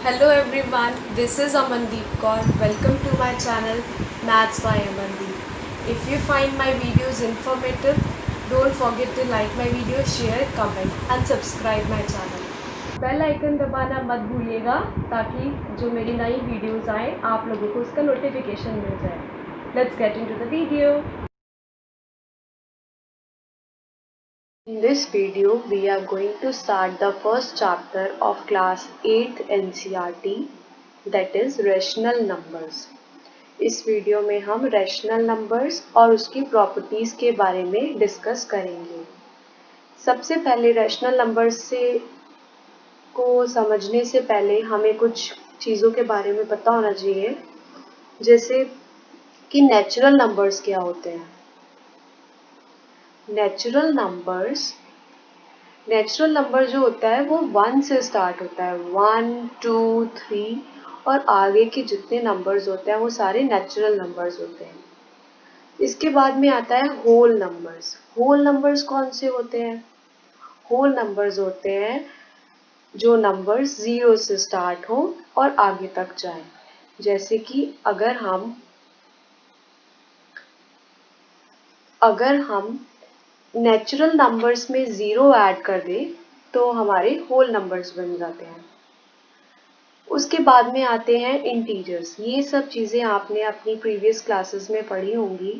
Hello everyone, this is Amandeep Kaur. Welcome to my channel Maths by Amandeep. If you find my videos informative, don't forget to like my video, share, comment and subscribe my channel. Bell icon दबाना मत भूलिएगा ताकि जो मेरी नई videos आए आप लोगों को उसका नोटिफिकेशन मिल जाए. Let's get into the video. In this video, we are going to start the first chapter of class 8th NCERT, that is rational numbers. इस वीडियो में हम रैशनल नंबर्स और उसकी प्रॉपर्टीज के बारे में डिस्कस करेंगे. सबसे पहले रैशनल नंबर्स को समझने से पहले हमें कुछ चीज़ों के बारे में पता होना चाहिए, जैसे कि नेचुरल नंबर्स क्या होते हैं. नेचुरल नंबर जो होता है वो 1 से स्टार्ट होता है. 1, 2, 3 और आगे के जितने नंबर्स होते हैं वो सारे नेचुरल नंबर्स होते हैं. इसके बाद में आता है होल नंबर्स. होल नंबर्स कौन से होते हैं? होल नंबर्स होते हैं जो नंबर्स 0 से स्टार्ट हो और आगे तक जाए. जैसे कि अगर हम नेचुरल नंबर्स में 0 ऐड कर दें तो हमारे होल नंबर्स बन जाते हैं. उसके बाद में आते हैं इंटीजर्स. ये सब चीज़ें आपने अपनी प्रीवियस क्लासेस में पढ़ी होंगी.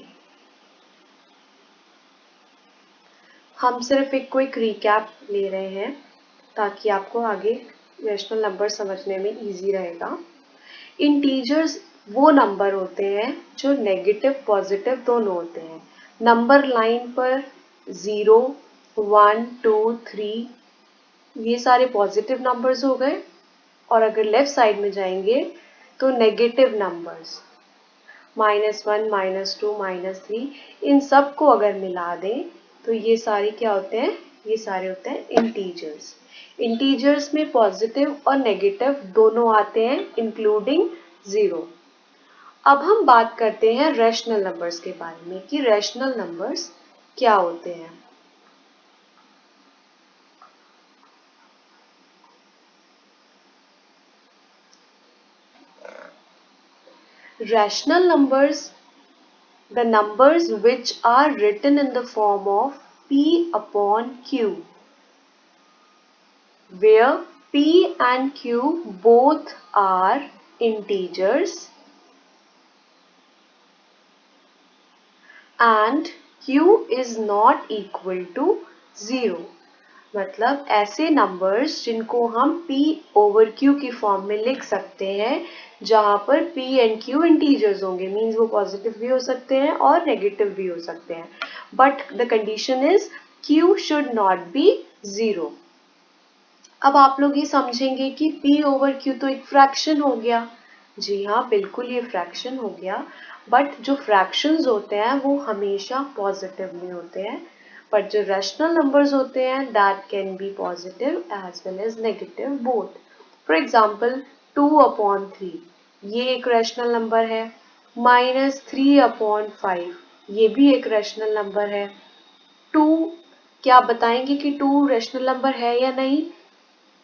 हम सिर्फ एक क्विक रिकैप ले रहे हैं ताकि आपको आगे रैशनल नंबर समझने में इजी रहेगा. इंटीजर्स वो नंबर होते हैं जो नेगेटिव पॉजिटिव दोनों होते हैं. नंबर लाइन पर 0, 1, 2, 3 ये सारे पॉजिटिव नंबर्स हो गए और अगर लेफ्ट साइड में जाएंगे तो नेगेटिव नंबर्स -1, -2, -3 इन सब को अगर मिला दें तो ये सारे क्या होते हैं? ये सारे होते हैं इंटीजर्स. इंटीजर्स में पॉजिटिव और नेगेटिव दोनों आते हैं इंक्लूडिंग 0. अब हम बात करते हैं रैशनल नंबर्स के बारे में कि रैशनल नंबर्स क्या होते हैं. Rational numbers, the numbers which are written in the form of P upon Q, where P and Q both are integers and Q is not equal to 0. मतलब ऐसे numbers जिनको हम P over Q की form में लिख सकते हैं जहाँ पर P and Q इंटीजर्स होंगे. मीन्स वो पॉजिटिव भी हो सकते हैं और नेगेटिव भी हो सकते हैं. But the condition is Q should not be 0. अब आप लोग ये समझेंगे कि P over Q तो एक फ्रैक्शन हो गया. जी हाँ, बिल्कुल ये फ्रैक्शन हो गया. बट जो फ्रैक्शंस होते हैं वो हमेशा पॉजिटिव नहीं होते हैं. बट जो रैशनल नंबर्स होते हैं that can be positive as well as negative both. For example 2/3 ये एक रैशनल नंबर है. -3/5 ये भी एक रैशनल नंबर है. 2 क्या आप बताएंगे कि 2 रैशनल नंबर है या नहीं?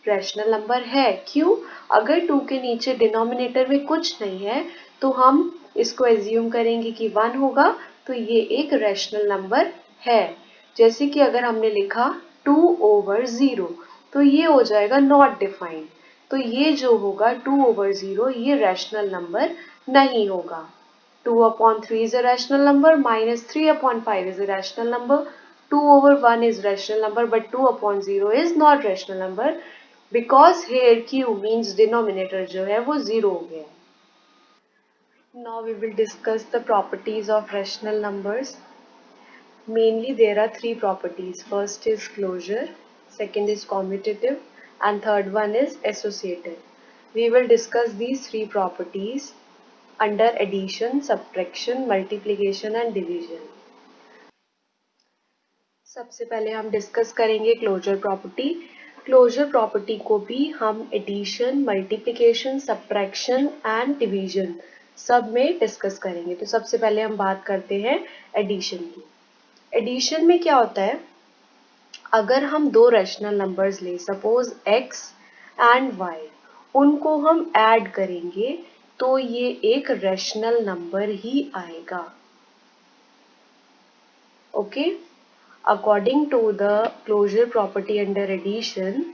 रैशनल नंबर है. क्यों? अगर 2 के नीचे डिनोमिनेटर में कुछ नहीं है तो हम इसको एज्यूम करेंगे कि 1 होगा, तो ये एक रैशनल नंबर है. जैसे कि अगर हमने लिखा 2/0 तो ये हो जाएगा नॉट डिफाइंड. तो ये जो होगा 2/0 ये रैशनल नंबर नहीं होगा. 2/3 is a rational number, -3/5 is a rational number, 2/1 is rational number, but 2/0 is not rational number because here Q means denominator जो है वो 0 हो गया. Now we will discuss the properties of rational numbers. Mainly there are 3 properties. First is closure, second is commutative and third one is associative. We will discuss these 3 properties under addition, subtraction, multiplication and division. सबसे पहले हम discuss करेंगे closure property. Closure property को भी हम addition, multiplication, subtraction and division सब में discuss करेंगे. तो सबसे पहले हम बात करते हैं एडिशन की. एडिशन में क्या होता है? अगर हम दो रैशनल नंबर्स ले, सपोज x एंड y, उनको हम ऐड करेंगे तो ये एक रैशनल नंबर ही आएगा। Okay, according to the closure property under addition,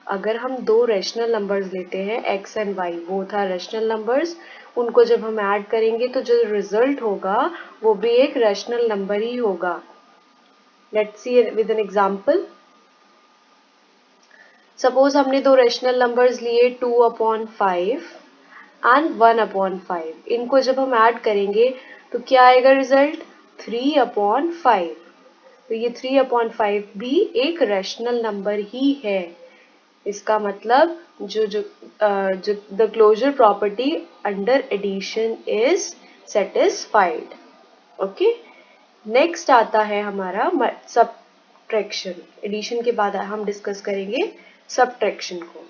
अगर हम दो रैशनल नंबर्स लेते हैं x एंड y, वो था रैशनल नंबर्स, उनको जब हम ऐड करेंगे तो जो रिजल्ट होगा वो भी एक रैशनल नंबर ही होगा। Let's see with an example. Suppose हमने दो रैशनल नंबर्स लिए 2/5 एंड 1/5, इनको जब हम ऐड करेंगे तो क्या आएगा रिजल्ट? 3/5। तो ये 3/5 भी एक रैशनल नंबर ही है। इसका मतलब जो the closure property under addition is satisfied. Okay, next आता है हमारा सबट्रैक्शन। एडिशन के बाद हम डिस्कस करेंगे सबट्रैक्शन को।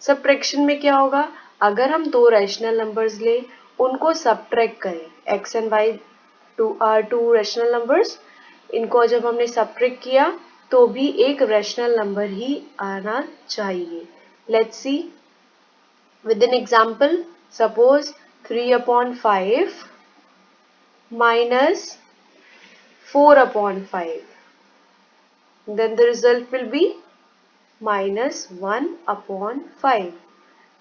सबट्रैक्शन में क्या होगा? अगर हम दो रैशनल नंबर्स ले, उनको सबट्रैक्ट करें, x and y are two rational numbers, इनको जब हमने सबट्रैक्ट किया तो भी एक रैशनल नंबर ही आना चाहिए। Let's see with an example. Suppose 3/5 minus 4/5, then the result will be -1/5।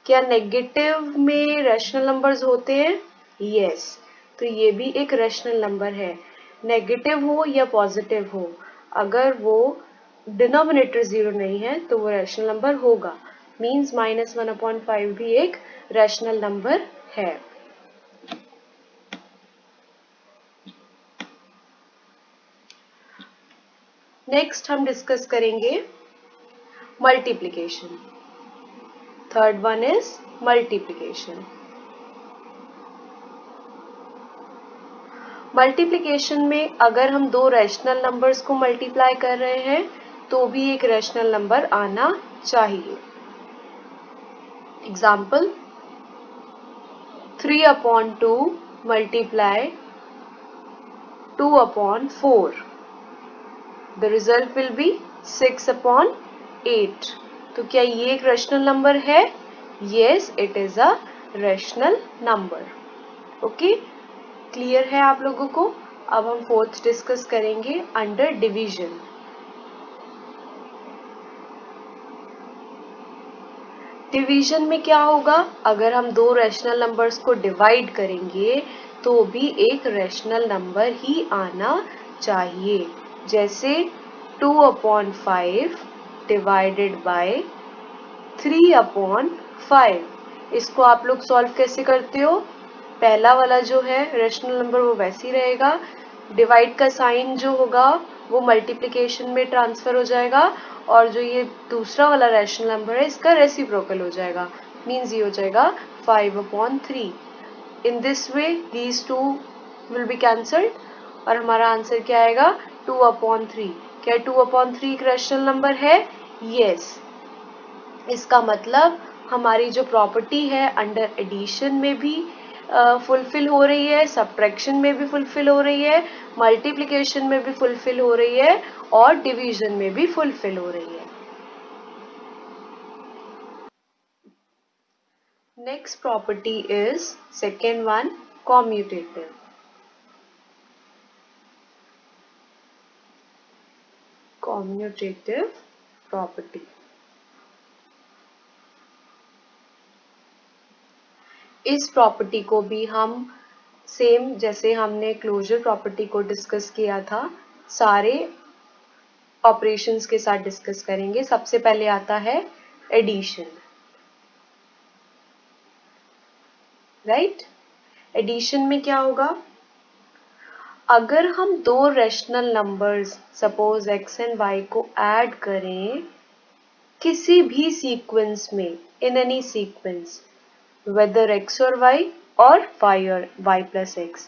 क्या नेगेटिव में रैशनल नंबर्स होते हैं? यस, तो ये भी एक रैशनल नंबर है। नेगेटिव हो या पॉजिटिव हो, अगर वो डिनोमिनेटर 0 नहीं है तो वो रैशनल नंबर होगा। मीन्स -1/5 भी एक रैशनल नंबर है। नेक्स्ट हम डिस्कस करेंगे multiplication. Third one is multiplication. Multiplication में अगर हम दो रैशनल नंबर्स को मल्टीप्लाई कर रहे हैं तो भी एक रैशनल नंबर आना चाहिए। Example, 3/2 multiply 2/4, the result will be 6/8। तो क्या ये एक रैशनल नंबर है? Yes, it is a rational number. Okay, clear है आप लोगों को? अब हम फोर्थ डिस्कस करेंगे अंडर डिवीजन। डिवीजन में क्या होगा? अगर हम दो रैशनल नंबर्स को डिवाइड करेंगे तो भी एक रैशनल नंबर ही आना चाहिए। जैसे 2/5 डिवाइडेड बाय 3/5। इसको आप लोग सॉल्व कैसे करते हो? पहला वाला जो है रैशनल नंबर वो वैसे ही रहेगा, डिवाइड का साइन जो होगा वो मल्टीप्लिकेशन में ट्रांसफर हो जाएगा, और जो ये दूसरा वाला रैशनल नंबर है इसका रेसिप्रोकल हो जाएगा। मीन्स ये हो जाएगा 5/3। In this way these two will be cancelled और हमारा आंसर क्या आएगा? 2/3। क्या 2/3 एक रैशनल नंबर है? यस। इसका मतलब हमारी जो प्रॉपर्टी है अंडर एडिशन में भी फुलफिल हो रही है, सबट्रैक्शन में भी फुलफिल हो रही है, मल्टीप्लिकेशन में भी फुलफिल हो रही है और डिवीजन में भी फुलफिल हो रही है। Next property is second one, commutative. Commutative property. इस प्रॉपर्टी को भी हम सेम जैसे हमने क्लोजर प्रॉपर्टी को डिस्कस किया था, सारे ऑपरेशंस के साथ डिस्कस करेंगे। सबसे पहले आता है एडिशन, राइट? एडिशन में क्या होगा? अगर हम दो rational numbers suppose x and y को ऐड करें किसी भी सीक्वेंस में, in any sequence, whether x और y और y और y प्लस x,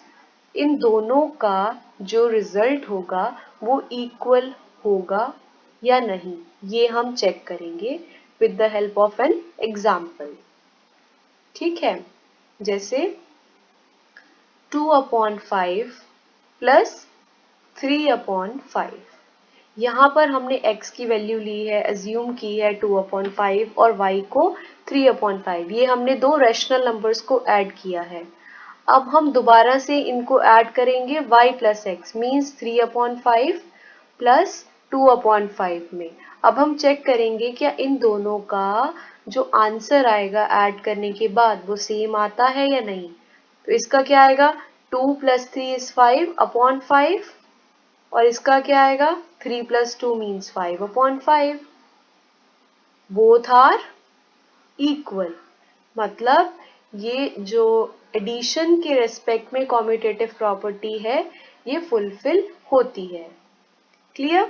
इन दोनों का जो रिजल्ट होगा वो इक्वल होगा या नहीं, ये हम चेक करेंगे with the help of an example. ठीक है, जैसे 2/5 प्लस 3/5। यहाँ पर हमने x की वैल्यू ली है, अज्यूम की है 2/5 और y को 3/5। ये हमने दो रैशनल नंबर्स को ऐड किया है। अब हम दोबारा से इनको ऐड करेंगे y plus x means 3/5 plus 2/5 में। अब हम चेक करेंगे क्या इन दोनों का जो आंसर आएगा ऐड करने के बाद वो सेम आता है या नहीं। तो इसका क्या आएगा 2 प्लस 3 इज 5/5 और इसका क्या आएगा 3 plus 2 means 5/5। Both are equal, मतलब ये जो एडिशन के रेस्पेक्ट में कॉम्यूटेटिव प्रॉपर्टी है ये फुलफिल होती है। क्लियर।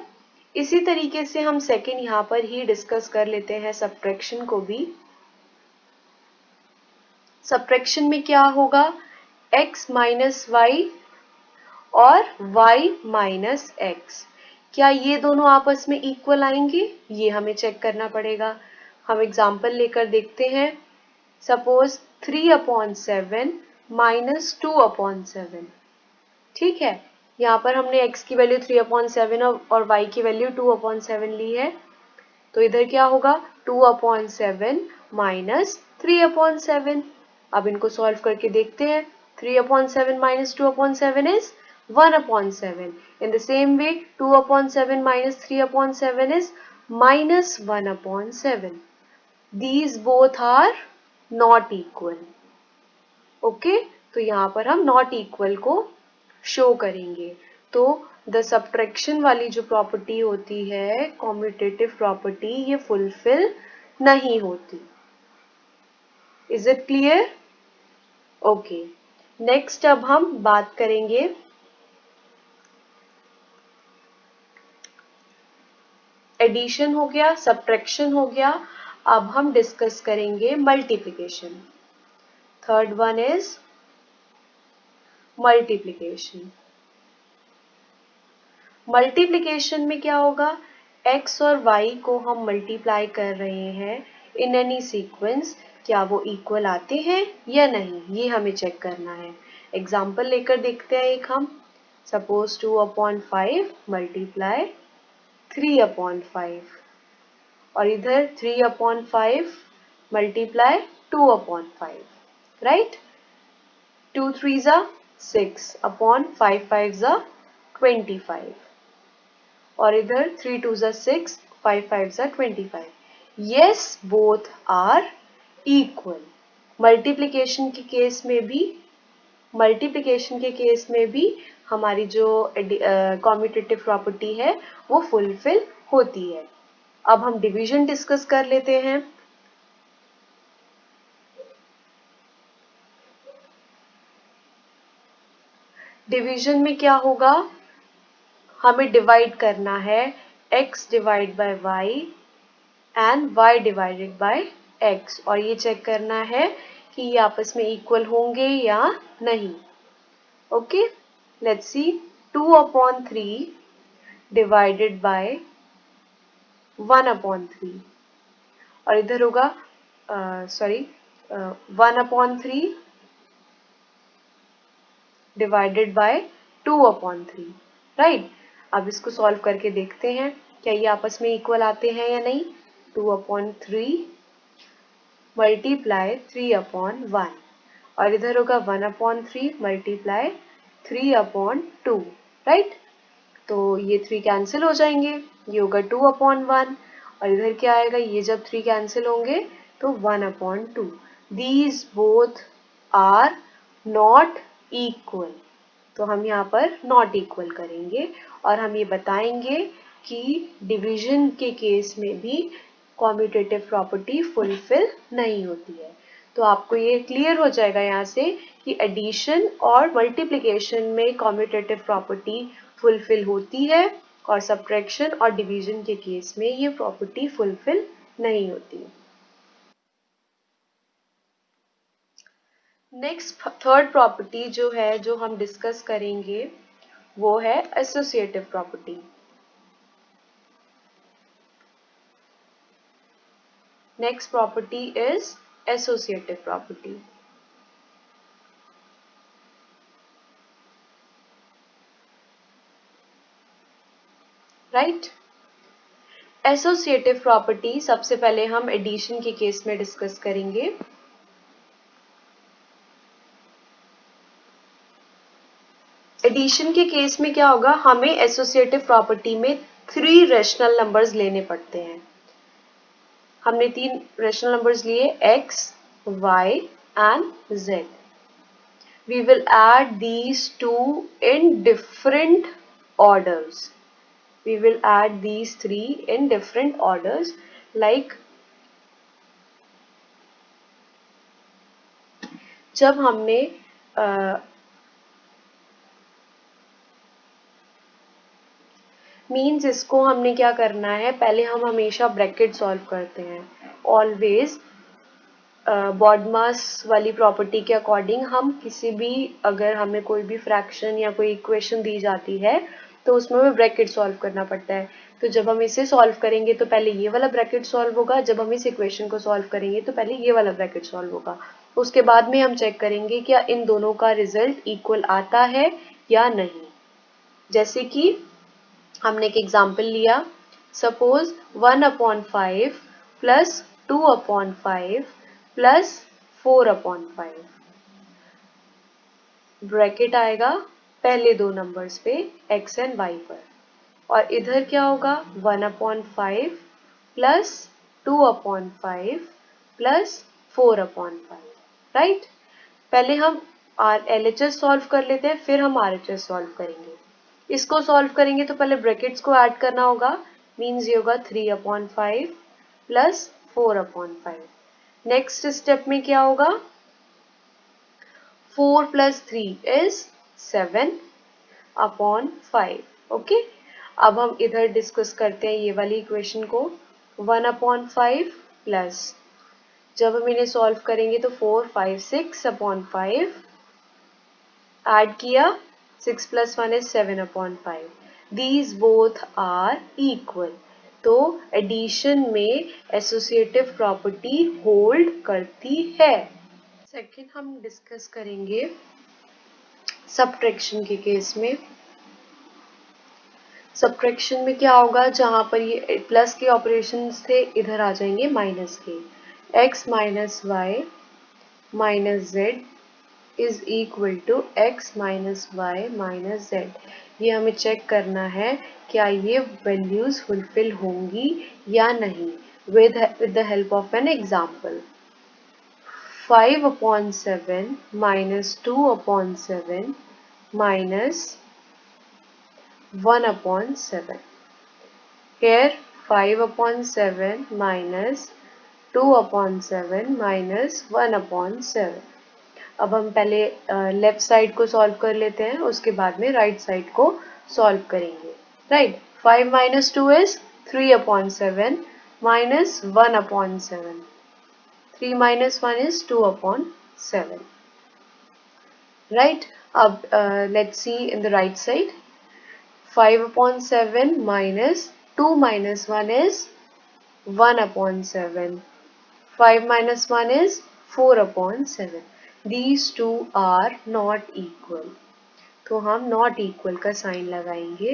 इसी तरीके से हम सेकंड यहां पर ही डिस्कस कर लेते हैं सब्ट्रैक्शन को भी। सब्ट्रैक्शन में क्या होगा x माइनस वाई और y माइनस एक्स, क्या ये दोनों आपस में इक्वल आएंगे ये हमें चेक करना पड़ेगा। हम एग्जाम्पल लेकर देखते हैं। Suppose 3/7 minus 2/7। ठीक है, यहाँ पर हमने x की वैल्यू 3/7 और y की वैल्यू 2/7 ली है। तो इधर क्या होगा 2/7 माइनस 3/7। अब इनको सॉल्व करके देखते हैं। 3/7 minus 2/7 is 1/7। In the same way 2/7 minus 3/7 is minus 1/7। These both are not equal. Okay, तो यहाँ पर हम नॉट इक्वल को शो करेंगे। तो द सब्ट्रैक्शन वाली जो प्रॉपर्टी होती है कॉम्यूटेटिव प्रॉपर्टी ये फुलफिल नहीं होती। Is it clear? Okay, next अब हम बात करेंगे एडिशन हो गया, सब्ट्रैक्शन हो गया। अब हम डिस्कस करेंगे multiplication. Third one is multiplication. Multiplication में क्या होगा x और y को हम मल्टीप्लाई कर रहे हैं इन एनी सीक्वेंस, क्या वो इक्वल आते हैं या नहीं ये हमें चेक करना है। एग्जाम्पल लेकर देखते हैं एक हम। सपोज 2/5 मल्टीप्लाई 3/5 और इधर 3/5 multiply 2/5, right. 2 3s are 6 upon 5 5s are 25 और इधर 3 2s are 6 5 5s are 25। yes both are equal। Multiplication के केस में भी हमारी जो कॉम्यूटेटिव प्रॉपर्टी है वो फुलफिल होती है। अब हम डिवीजन डिस्कस कर लेते हैं। डिवीजन में क्या होगा हमें डिवाइड करना है x divide by y and y divided by x और ये चेक करना है कि ये आपस में इक्वल होंगे या नहीं। Okay, let's see 2/3 divided by 1/3 और इधर होगा 1/3 डिवाइडेड बाय 2/3, राइट। अब इसको सॉल्व करके देखते हैं क्या ये आपस में इक्वल आते हैं या नहीं। 2/3 मल्टीप्लाई 3/1 और इधर होगा 1/3 मल्टीप्लाई 3/2, राइट। तो ये 3 कैंसिल हो जाएंगे, ये होगा 2/1 और इधर क्या आएगा ये जब 3 कैंसिल होंगे तो 1/2। These both are not equal, तो हम यहाँ पर नॉट इक्वल करेंगे और हम ये बताएंगे कि डिवीजन के केस में भी कॉम्यूटेटिव प्रॉपर्टी फुलफिल नहीं होती है। तो आपको ये क्लियर हो जाएगा यहाँ से कि एडिशन और मल्टीप्लिकेशन में कॉम्यूटेटिव प्रॉपर्टी फुलफिल होती है और सब्ट्रैक्शन और डिवीजन के केस में ये प्रॉपर्टी फुलफिल नहीं होती। नेक्स्ट थर्ड प्रॉपर्टी जो है जो हम डिस्कस करेंगे वो है associative property. Next property is associative property. Right, associative property सबसे पहले हम एडिशन के केस में डिस्कस करेंगे। एडिशन के केस में क्या होगा, हमें एसोसिएटिव प्रॉपर्टी में 3 रेशनल नंबर्स लेने पड़ते हैं। हमने 3 रेशनल नंबर्स लिए x, y and z. We will add these two in different orders. We will add these 3 in different orders, like जब हमने मीन्स इसको हमने क्या करना है, पहले हम हमेशा ब्रैकेट सॉल्व करते हैं ऑलवेज। बॉडमास वाली प्रॉपर्टी के अकॉर्डिंग हम किसी भी, अगर हमें कोई भी फ्रैक्शन या कोई इक्वेशन दी जाती है तो उसमें भी ब्रैकेट सॉल्व करना पड़ता है। तो जब हम इसे सॉल्व करेंगे तो पहले ये वाला ब्रैकेट सॉल्व होगा, जब हम इस इक्वेशन को सॉल्व करेंगे तो पहले ये वाला ब्रैकेट सॉल्व होगा। उसके बाद में हम चेक करेंगे क्या इन दोनों का रिजल्ट इक्वल आता है या नहीं। जैसे कि हमने एक एग्जाम्पल लिया, सपोज 1/5 प्लस 2/5 प्लस 4/5, ब्रैकेट आएगा पहले दो नंबर्स पे x एंड y पर, और इधर क्या होगा 1/5 प्लस 2/5 प्लस 4/5, राइट। पहले हम LHS सॉल्व कर लेते हैं, फिर हम RHS सॉल्व करेंगे। इसको सॉल्व करेंगे तो पहले ब्रैकेट्स को ऐड करना होगा, मीन्स ये होगा 3/5 प्लस 4/5। नेक्स्ट स्टेप में क्या होगा, 4 प्लस 3 इज 7/5। ओके, अब हम इधर डिस्कस करते हैं ये वाली इक्वेशन को। 1/5 प्लस, जब हम इन्हें सॉल्व करेंगे तो 4, 5, 6/5, ऐड किया 6 plus 1 is 7/5। These both are equal. तो एडिशन में एसोसिएटिव प्रॉपर्टी होल्ड करती है। सेकेंड हम डिस्कस करेंगे सब्ट्रैक्शन के केस में। सब्ट्रैक्शन में क्या होगा, जहां पर ये प्लस के ऑपरेशंस थे इधर आ जाएंगे माइनस के। x minus y minus z is equal to x minus y minus z. ये हमें चेक करना है क्या ये वैल्यूज फुलफिल होंगी या नहीं, with the help of an example। 5/7 minus 2/7 minus 1/7. Here 5/7 minus 2/7 minus 1/7. अब हम पहले लेफ्ट साइड को सॉल्व कर लेते हैं, उसके बाद में राइट साइड को सॉल्व करेंगे, right. 5 minus 2 is 3/7 minus 1/7. 3 minus 1 is 2/7, right? Ab, let's see in the right side. 5/7 minus 2 minus 1 is 1/7. 5 minus 1 is 4/7. These two are not equal. तो हम not equal का साइन लगाएंगे.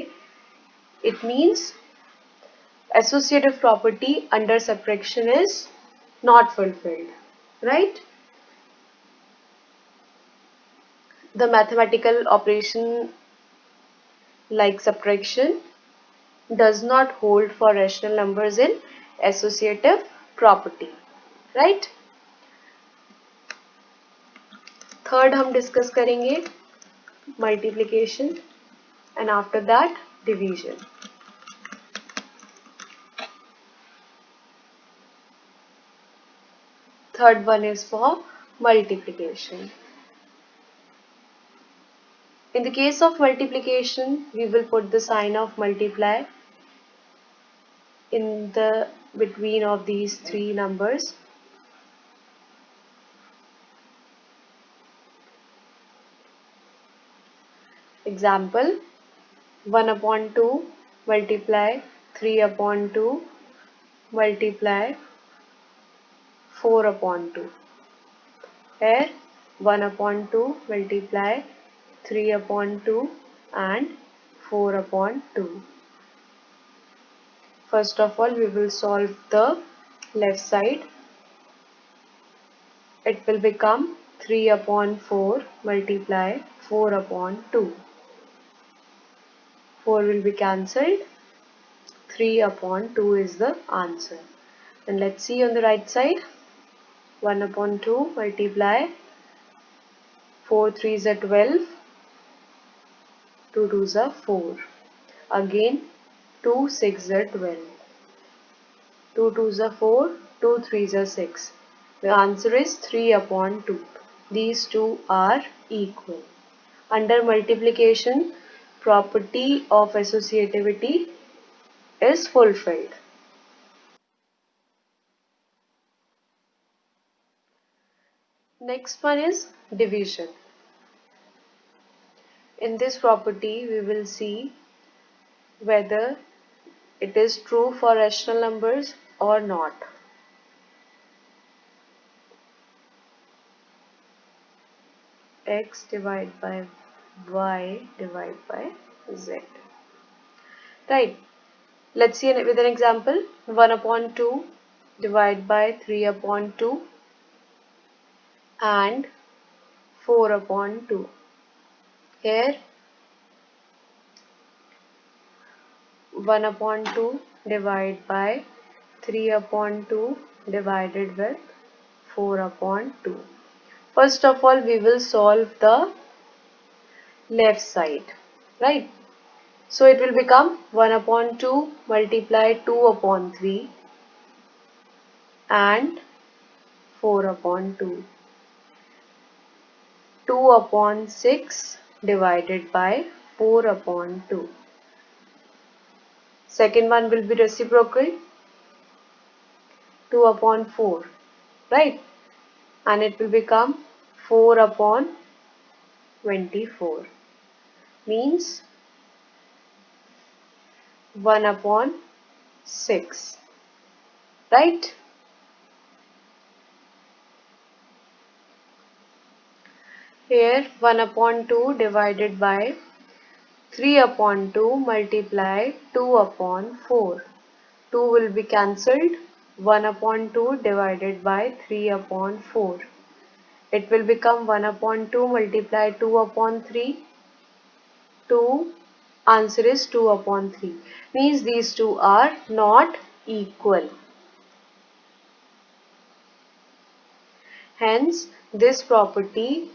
It means associative property under subtraction is not fulfilled, right? The mathematical operation like subtraction does not hold for rational numbers in associative property, right? Third हम discuss करेंगे multiplication and after that division. Third one is for multiplication. In the case of multiplication, we will put the sign of multiply in the between of these three numbers. Example, 1/2 multiply 3/2 multiply 4/2. Here 1/2 multiply 3/2 and 4/2. First of all, we will solve the left side. It will become 3 upon 4 multiply 4 upon 2. 4 will be cancelled. 3 upon 2 is the answer. And let's see on the right side. 1 upon 2 multiply 4 3s are 12. 2 2s are 4. Again 2 6 are 12. 2 2s are 4. 2 3s are 6. The answer is 3 upon 2. These two are equal. Under multiplication, property of associativity is fulfilled. Next one is division. In this property, we will see whether it is true for rational numbers or not. X divided by y divided by z. Right. Let's see with an example. 1 upon 2 divided by 3 upon 2 and 4 upon 2. Here 1 upon 2 divided by 3 upon 2 divided with 4 upon 2. First of all, we will solve the left side, right? So it will become 1 upon 2 multiply 2 upon 3 and 4 upon 2. 2 upon 6 divided by 4 upon 2. Second one will be reciprocal, 2 upon 4, right? And it will become 4 upon 24. Means 1 upon 6, right? Here 1 upon 2 divided by 3 upon 2 multiply 2 upon 4. 2 will be cancelled. 1 upon 2 divided by 3 upon 4. It will become 1 upon 2 multiply 2 upon 3. 2. Answer is 2 upon 3. Means these two are not equal. Hence, this property,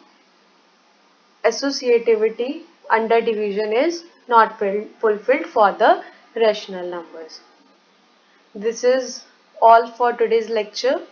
associativity under division, is not fulfilled for the rational numbers. This is all for today's lecture.